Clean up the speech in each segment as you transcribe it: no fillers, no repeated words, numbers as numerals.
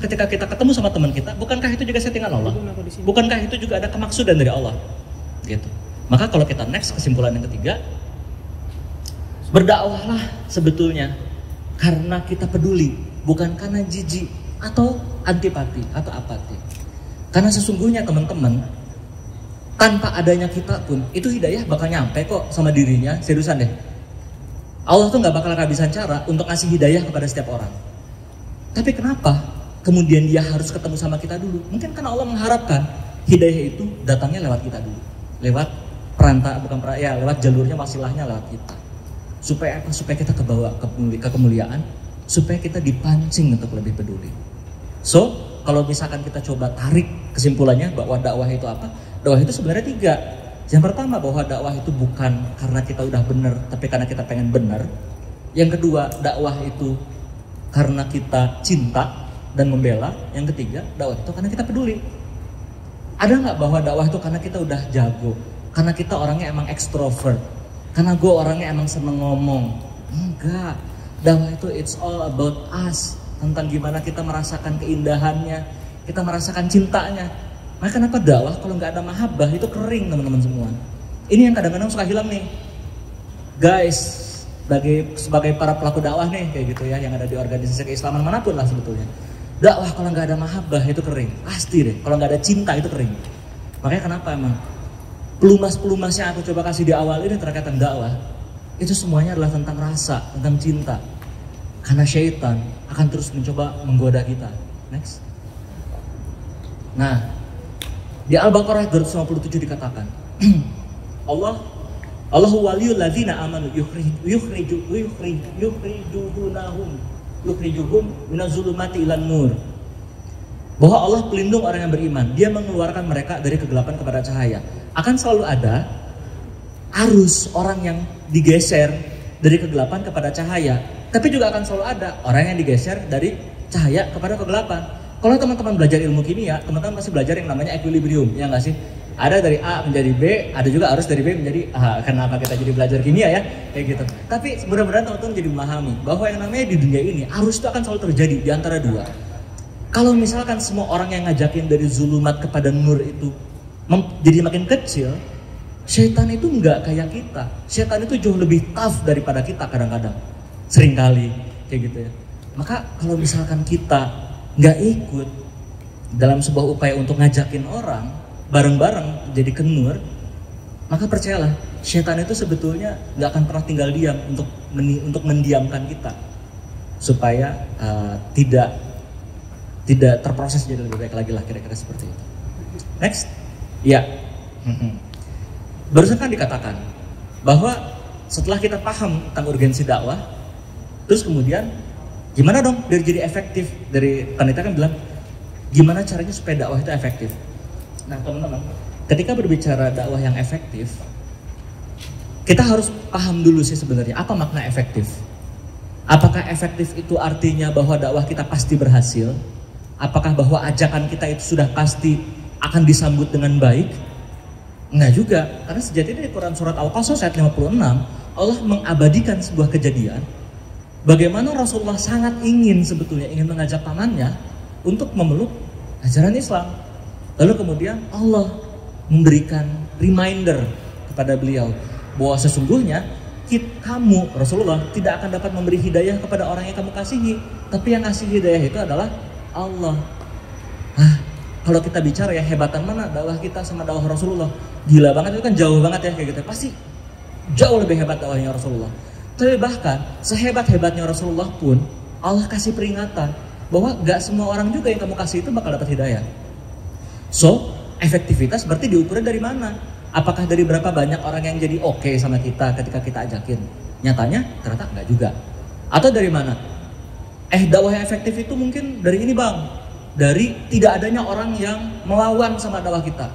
ketika kita ketemu sama teman kita, bukankah itu juga settingan Allah? Bukankah itu juga ada kemaksudan dari Allah? Gitu. Maka kalau kita next kesimpulan yang ketiga, berdakwahlah sebetulnya karena kita peduli, bukan karena jijik atau antipati atau apati. Karena sesungguhnya teman-teman, tanpa adanya kita pun itu hidayah bakal nyampe kok sama dirinya. Seriusan deh, Allah tuh nggak bakal kehabisan cara untuk ngasih hidayah kepada setiap orang. Tapi kenapa kemudian dia harus ketemu sama kita dulu? Mungkin karena Allah mengharapkan hidayah itu datangnya lewat kita dulu, lewat lewat jalurnya, wasilahnya lewat kita. Supaya apa? Supaya kita kebawa ke kemuliaan, supaya kita dipancing untuk lebih peduli. So, kalau misalkan kita coba tarik kesimpulannya bahwa dakwah itu apa? Dakwah itu sebenarnya 3. Yang pertama, bahwa dakwah itu bukan karena kita udah benar, tapi karena kita pengen benar. Yang kedua, dakwah itu karena kita cinta dan membela. Yang ketiga, dakwah itu karena kita peduli. Ada nggak bahwa dakwah itu karena kita udah jago, karena kita orangnya emang ekstrovert, karena gue orangnya emang seneng ngomong? Enggak. Dakwah itu it's all about us, tentang gimana kita merasakan keindahannya, kita merasakan cintanya. Maka kenapa dakwah kalau nggak ada mahabbah itu kering teman-teman semua. Ini yang kadang-kadang suka hilang nih, guys. Sebagai para pelaku dakwah nih kayak gitu ya, yang ada di organisasi keislaman manapun lah sebetulnya. Dakwah kalau nggak ada mahabbah itu kering, pasti deh. Kalau nggak ada cinta itu kering. Makanya kenapa emang pelumas-pelumas yang aku coba kasih di awal ini terkait dakwah, itu semuanya adalah tentang rasa, tentang cinta. Karena syaitan akan terus mencoba menggoda kita. Next. Nah, di Al-Baqarah 257 dikatakan, Allahu waliyul ladzina amanu yukhrijuhum minaz-zulumati ilan nur. Bahwa Allah pelindung orang yang beriman, dia mengeluarkan mereka dari kegelapan kepada cahaya. Akan selalu ada arus orang yang digeser dari kegelapan kepada cahaya, tapi juga akan selalu ada orang yang digeser dari cahaya kepada kegelapan. Kalau teman-teman belajar ilmu kimia, teman-teman pasti belajar yang namanya equilibrium, ya nggak sih? Ada dari A menjadi B, ada juga arus dari B menjadi A. Kenapa kita jadi belajar kimia ya? Kayak gitu. Tapi mudah-mudahan teman-teman jadi memahami bahwa yang namanya di dunia ini, arus itu akan selalu terjadi di antara dua. Kalau misalkan semua orang yang ngajakin dari zulumat kepada nur itu jadi makin kecil, syaitan itu nggak kayak kita. Syaitan itu jauh lebih tough daripada kita kadang-kadang. Seringkali kayak gitu ya. Maka kalau misalkan kita nggak ikut dalam sebuah upaya untuk ngajakin orang bareng-bareng jadi kenur, maka percayalah, syaitan itu sebetulnya nggak akan pernah tinggal diam untuk mendiamkan kita supaya tidak terproses jadi lebih baik lagi lah, kira-kira seperti itu. Next, ya. Barusan kan dikatakan bahwa setelah kita paham tentang urgensi dakwah, terus kemudian gimana dong biar jadi efektif? Dari panitia kan bilang gimana caranya supaya dakwah itu efektif. Nah teman-teman, ketika berbicara dakwah yang efektif, kita harus paham dulu sih sebenarnya apa makna efektif. Apakah efektif itu artinya bahwa dakwah kita pasti berhasil? Apakah bahwa ajakan kita itu sudah pasti akan disambut dengan baik? Enggak juga, karena sejatinya di Quran surat Al-Qasas ayat 56, Allah mengabadikan sebuah kejadian bagaimana Rasulullah sangat ingin mengajak pamannya untuk memeluk ajaran Islam. Lalu kemudian Allah memberikan reminder kepada beliau bahwa sesungguhnya kamu, Rasulullah, tidak akan dapat memberi hidayah kepada orang yang kamu kasihi, tapi yang ngasih hidayah itu adalah Allah. Kalau kita bicara ya hebatan mana dakwah kita sama dakwah Rasulullah, gila banget, itu kan jauh banget ya kayak gitu. Pasti jauh lebih hebat dakwahnya Rasulullah. Tapi bahkan sehebat-hebatnya Rasulullah pun Allah kasih peringatan bahwa gak semua orang juga yang kamu kasih itu bakal dapat hidayah. So, efektivitas berarti diukurnya dari mana? Apakah dari berapa banyak orang yang jadi oke sama kita ketika kita ajakin? Nyatanya ternyata enggak juga. Atau dari mana? Dakwah yang efektif itu mungkin dari ini bang, dari tidak adanya orang yang melawan sama dakwah kita.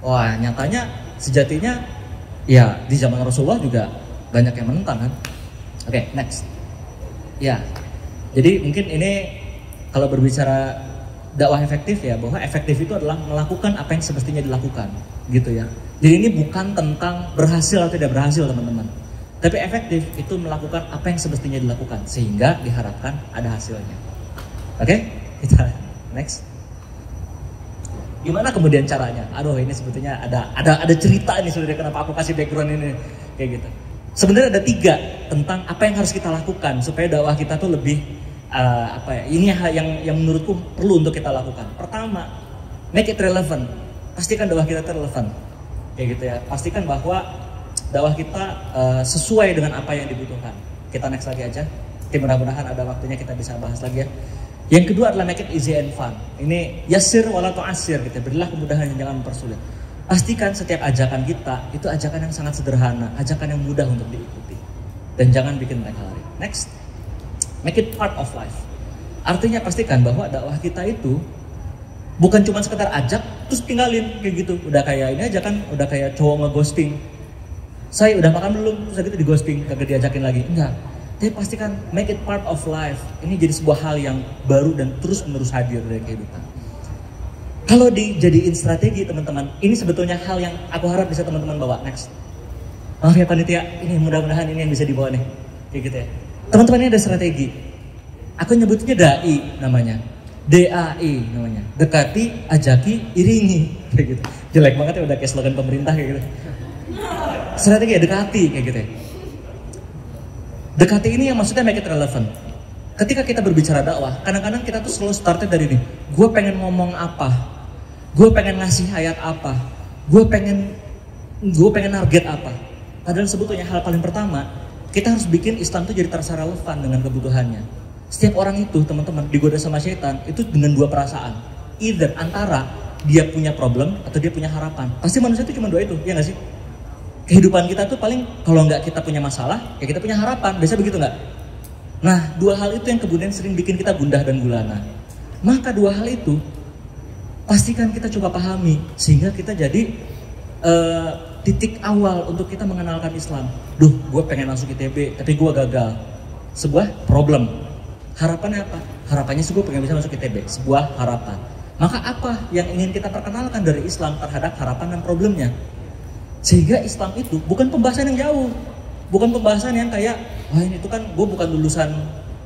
Wah, nyatanya sejatinya ya di zaman Rasulullah juga banyak yang menentang kan. Oke, next. Ya, jadi mungkin ini kalau berbicara dakwah efektif ya, bahwa efektif itu adalah melakukan apa yang semestinya dilakukan gitu ya. Jadi ini bukan tentang berhasil atau tidak berhasil teman-teman, tapi efektif itu melakukan apa yang semestinya dilakukan sehingga diharapkan ada hasilnya. Oke, kita Next. Gimana kemudian caranya? Aduh, ini sebetulnya ada cerita ini sebenarnya kenapa aku kasih background ini kayak gitu. Sebenarnya ada 3 tentang apa yang harus kita lakukan supaya dakwah kita tuh lebih ini yang menurutku perlu untuk kita lakukan. Pertama, make it relevant. Pastikan dakwah kita relevan. Kayak gitu ya. Pastikan bahwa dakwah kita sesuai dengan apa yang dibutuhkan. Kita next lagi aja. Mudah-mudahan ada waktunya kita bisa bahas lagi ya. Yang kedua adalah make it easy and fun. Ini yasir wala tu'asir gitu. Berilah kemudahan, jangan mempersulit. Pastikan setiap ajakan kita itu ajakan yang sangat sederhana, ajakan yang mudah untuk diikuti. Dan jangan bikin mereka lari. Next. Make it part of life. Artinya pastikan bahwa dakwah kita itu bukan cuma sekedar ajak terus tinggalin kayak gitu. Udah kayak ini aja kan, udah kayak cowok nge-ghosting. Saya udah makan belum? Terus gitu di-ghosting, kagak diajakin lagi. Enggak. Tapi pastikan make it part of life. Ini jadi sebuah hal yang baru dan terus-menerus hadir dari kehidupan. Kalau dijadiin strategi teman-teman, ini sebetulnya hal yang aku harap bisa teman-teman bawa. Next. Maaf ya panitia, ini mudah-mudahan ini yang bisa dibawa nih. Kayak gitu ya. Teman-teman, ini ada strategi. Aku nyebutnya DAI namanya. DAI namanya. Dekati, ajaki, iringi. Kayak gitu. Jelek banget ya, udah kayak slogan pemerintah kayak gitu. Strategi ya, dekati kayak gitu ya. Dekati ini yang maksudnya make it relevant. Ketika kita berbicara dakwah, kadang-kadang kita tuh selalu startnya dari ini. Gue pengen ngomong apa? Gue pengen ngasih ayat apa? Gue pengen target apa? Padahal sebetulnya hal paling pertama, kita harus bikin Islam itu jadi terasa relevan dengan kebutuhannya. Setiap orang itu, teman-teman, digoda sama setan itu dengan 2 perasaan. Either antara dia punya problem atau dia punya harapan. Pasti manusia itu cuma 2 itu, ya nggak sih? Kehidupan kita tuh paling kalau nggak kita punya masalah, ya kita punya harapan. Biasa begitu nggak? Nah, 2 hal itu yang kemudian sering bikin kita gundah dan gulana. Maka 2 hal itu pastikan kita coba pahami sehingga kita jadi titik awal untuk kita mengenalkan Islam. Duh, gue pengen masuk ITB tapi gue gagal. Sebuah problem. Harapannya apa? Harapannya sih gue pengen bisa masuk ITB. Sebuah harapan. Maka apa yang ingin kita perkenalkan dari Islam terhadap harapan dan problemnya? Sehingga Islam itu bukan pembahasan yang jauh. Bukan pembahasan yang kayak, wah ini tuh kan gue bukan lulusan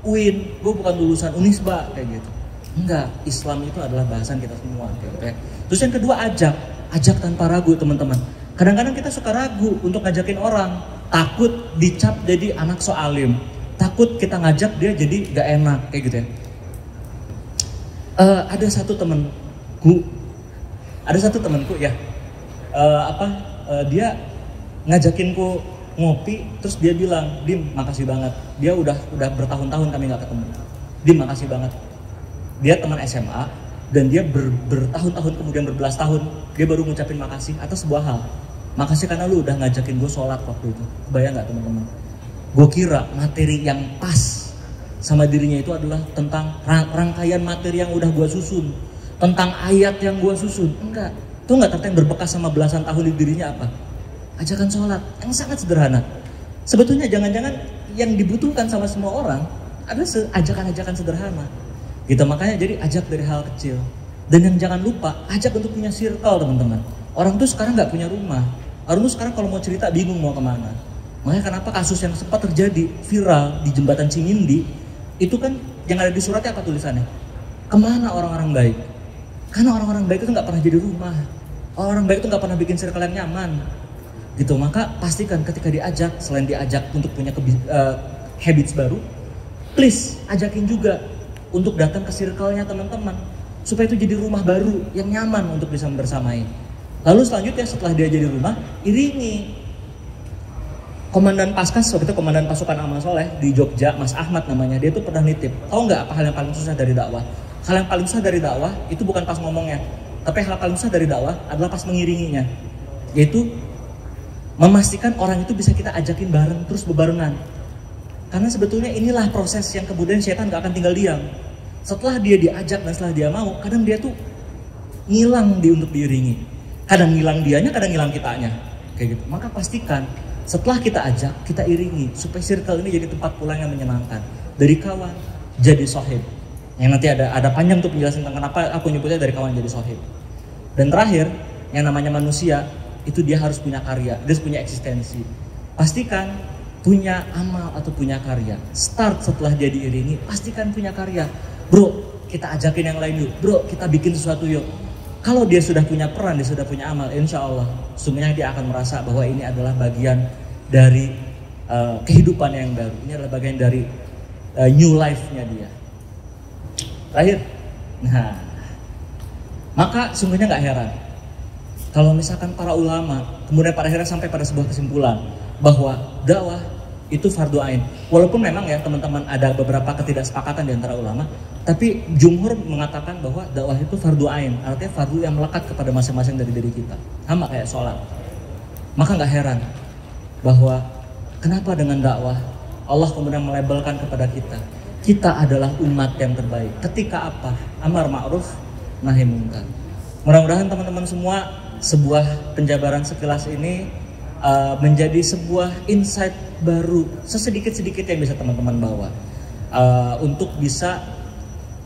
UIN, gue bukan lulusan Unisba, kayak gitu. Enggak, Islam itu adalah bahasan kita semua, kayak gitu ya. Terus yang kedua, ajak tanpa ragu teman-teman. Kadang-kadang kita suka ragu untuk ngajakin orang, takut dicap jadi anak so alim, takut kita ngajak dia jadi gak enak, kayak gitu ya. Ada satu temanku ya, dia ngajakinku ngopi, terus dia bilang, Dim makasih banget, dia udah bertahun-tahun kami gak ketemu. Dim makasih banget, dia teman SMA dan dia bertahun-tahun kemudian berbelas tahun dia baru ngucapin makasih atas sebuah hal. Makasih karena lu udah ngajakin gue sholat waktu itu. Bayang gak teman-teman? Gue kira materi yang pas sama dirinya itu adalah tentang rangkaian materi yang udah gue susun, tentang ayat yang gue susun. Enggak, tuh nggak ternyata yang berbekas sama belasan tahun di dirinya apa? Ajakan sholat yang sangat sederhana. Sebetulnya jangan-jangan yang dibutuhkan sama semua orang adalah ajakan-ajakan sederhana. Gitu, makanya jadi ajak dari hal kecil. Dan yang jangan lupa, ajak untuk punya circle teman-teman. Orang tuh sekarang nggak punya rumah. Orang tuh sekarang kalau mau cerita bingung mau kemana. Makanya kenapa kasus yang sempat terjadi viral di jembatan Cimindi, itu kan yang ada di suratnya apa tulisannya? Kemana orang-orang baik? Karena orang-orang baik itu nggak pernah jadi rumah. Orang baik itu nggak pernah bikin circle yang nyaman. Gitu, maka pastikan ketika diajak, selain diajak untuk punya habits baru, please ajakin juga untuk datang ke circle-nya teman-teman, supaya itu jadi rumah baru yang nyaman untuk bisa bersamai. Lalu selanjutnya setelah dia jadi rumah, iringi. Komandan Paskas, waktu itu komandan pasukan Amal Soleh di Jogja, Mas Ahmad namanya, dia tuh pernah nitip, tahu nggak apa hal yang paling susah dari dakwah? Hal yang paling susah dari dakwah itu bukan pas ngomongnya, tapi hal paling susah dari dakwah adalah pas mengiringinya, yaitu memastikan orang itu bisa kita ajakin bareng terus bebarengan. Karena sebetulnya inilah proses yang kemudian setan gak akan tinggal diam. Setelah dia diajak dan setelah dia mau, kadang dia tuh ngilang untuk diiringi. Kadang ngilang dianya, kadang ngilang kitanya. Kayak gitu. Maka pastikan setelah kita ajak, kita iringi supaya circle ini jadi tempat pulang yang menyenangkan. Dari kawan jadi sohib. Yang nanti ada panjang tuh penjelasan tentang kenapa aku nyebutnya dari kawan jadi sohib. Dan terakhir, yang namanya manusia itu dia harus punya karya, dia harus punya eksistensi. Pastikan punya amal atau punya karya. Start setelah dia diiringi, pastikan punya karya. Bro, kita ajakin yang lain yuk, bro kita bikin sesuatu yuk. Kalau dia sudah punya peran, dia sudah punya amal, insya Allah sungguhnya dia akan merasa bahwa ini adalah bagian dari kehidupan yang baru. Ini adalah bagian dari new life-nya dia. Terakhir, nah maka sungguhnya nggak heran kalau misalkan para ulama kemudian pada akhirnya sampai pada sebuah kesimpulan bahwa dakwah itu fardu ain. Walaupun memang ya teman-teman ada beberapa ketidaksepakatan di antara ulama, tapi jumhur mengatakan bahwa dakwah itu fardu ain, artinya fardu yang melekat kepada masing-masing dari diri kita, sama kayak sholat. Maka nggak heran bahwa kenapa dengan dakwah Allah kemudian melabelkan kepada kita adalah umat yang terbaik. Ketika apa? Amar ma'ruf nahi mungkar. Mudah-mudahan teman-teman semua sebuah penjabaran sekilas ini menjadi sebuah insight baru sesedikit-sedikit yang bisa teman-teman bawa untuk bisa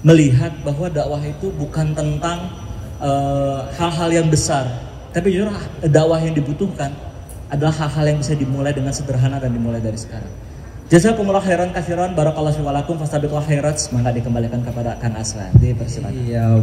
melihat bahwa dakwah itu bukan tentang hal-hal yang besar, tapi justru dakwah yang dibutuhkan adalah hal-hal yang bisa dimulai dengan sederhana dan dimulai dari sekarang. Jazakumullah khairan katsiran, barakallahu fiikum, fastabiqul khairat. Semoga dikembalikan kepada Kang Aslan. Dipersilakan. Iya,